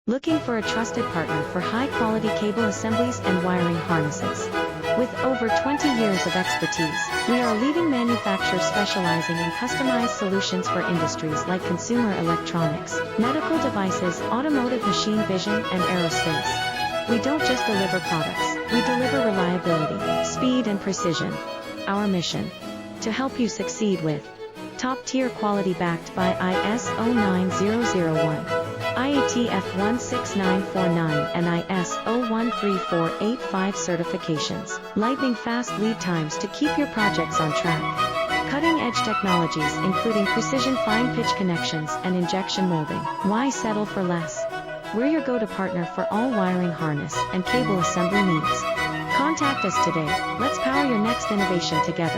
Looking for a trusted partner for high-quality cable assemblies and wiring harnesses? With over 20 years of expertise, we are a leading manufacturer specializing in customized solutions for industries like consumer electronics, medical devices, automotive machine vision, and aerospace. We don't just deliver products, we deliver reliability, speed, and precision. Our mission: to help you succeed with top-tier quality backed by ISO 9001, IATF 16949, and ISO 13485 certifications. Lightning-fast lead times to keep your projects on track. Cutting-edge technologies including precision fine-pitch connections and injection molding. Why settle for less? We're your go-to partner for all wiring harness and cable assembly needs. Contact us today. Let's power your next innovation together.